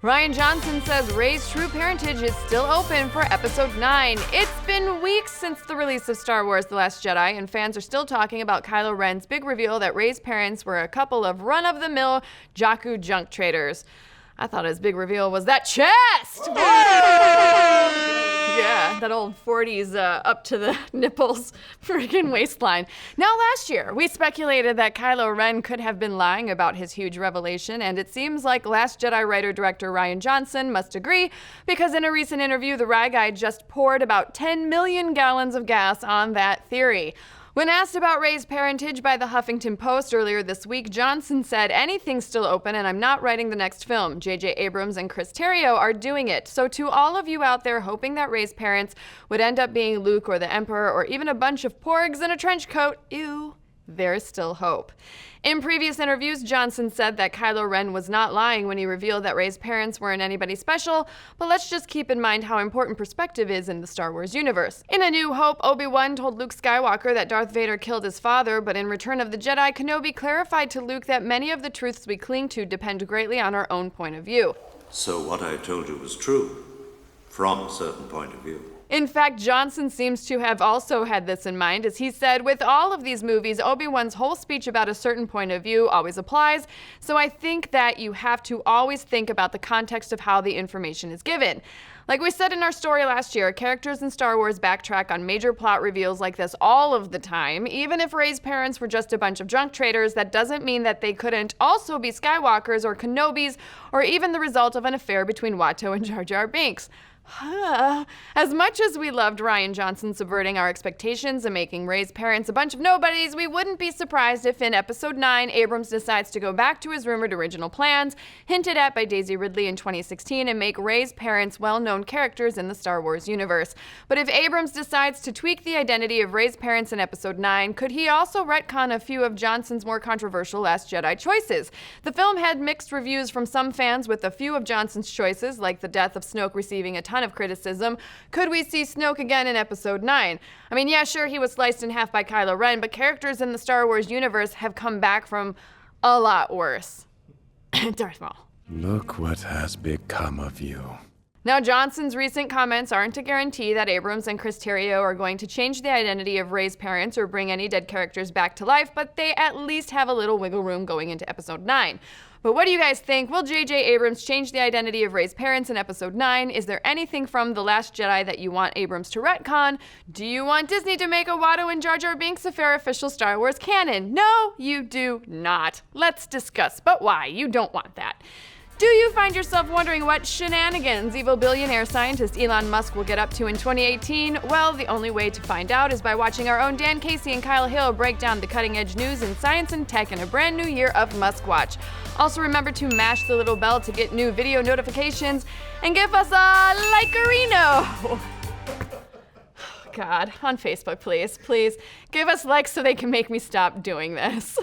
Rian Johnson says Rey's true parentage is still open for Episode 9. It's been weeks since the release of Star Wars The Last Jedi, and fans are still talking about Kylo Ren's big reveal that Rey's parents were a couple of run-of-the-mill Jakku junk traders. I thought his big reveal was that chest! Yeah, that old 40s up to the nipples freaking waistline. Now, last year, we speculated that Kylo Ren could have been lying about his huge revelation, and it seems like Last Jedi writer-director Rian Johnson must agree, because in a recent interview, the Rye Guy just poured about 10 million gallons of gas on that theory. When asked about Rey's parentage by the Huffington Post earlier this week, Johnson said, "Anything's still open and I'm not writing the next film. J.J. Abrams and Chris Terrio are doing it. So to all of you out there hoping that Rey's parents would end up being Luke or the Emperor or even a bunch of porgs in a trench coat, ew, there's still hope." In previous interviews, Johnson said that Kylo Ren was not lying when he revealed that Rey's parents weren't anybody special, but let's just keep in mind how important perspective is in the Star Wars universe. In A New Hope, Obi-Wan told Luke Skywalker that Darth Vader killed his father, but in Return of the Jedi, Kenobi clarified to Luke that many of the truths we cling to depend greatly on our own point of view. So what I told you was true, from a certain point of view. In fact, Johnson seems to have also had this in mind, as he said, with all of these movies, Obi-Wan's whole speech about a certain point of view always applies, so I think that you have to always think about the context of how the information is given. Like we said in our story last year, characters in Star Wars backtrack on major plot reveals like this all of the time. Even if Rey's parents were just a bunch of junk traders, that doesn't mean that they couldn't also be Skywalkers or Kenobis, or even the result of an affair between Watto and Jar Jar Binks. As much as we loved Rian Johnson subverting our expectations and making Rey's parents a bunch of nobodies, we wouldn't be surprised if in Episode 9, Abrams decides to go back to his rumored original plans, hinted at by Daisy Ridley in 2016, and make Rey's parents well-known characters in the Star Wars universe. But if Abrams decides to tweak the identity of Rey's parents in Episode 9, could he also retcon a few of Johnson's more controversial Last Jedi choices? The film had mixed reviews from some fans, with a few of Johnson's choices, like the death of Snoke receiving a ton of criticism. Could we see Snoke again in Episode 9? I mean, yeah, sure, he was sliced in half by Kylo Ren, but characters in the Star Wars universe have come back from a lot worse. Darth Maul. Look what has become of you. Now, Johnson's recent comments aren't a guarantee that Abrams and Chris Terrio are going to change the identity of Rey's parents or bring any dead characters back to life, but they at least have a little wiggle room going into Episode 9. But what do you guys think? Will J.J. Abrams change the identity of Rey's parents in Episode 9? Is there anything from The Last Jedi that you want Abrams to retcon? Do you want Disney to make a Watto and Jar Jar Binks affair official Star Wars canon? No, you do not. Let's discuss, but why? You don't want that. Do you find yourself wondering what shenanigans evil billionaire scientist Elon Musk will get up to in 2018? Well, the only way to find out is by watching our own Dan Casey and Kyle Hill break down the cutting-edge news in science and tech in a brand new year of Musk Watch. Also, remember to mash the little bell to get new video notifications and give us a like-erino. God, on Facebook, please. Please, give us likes so they can make me stop doing this.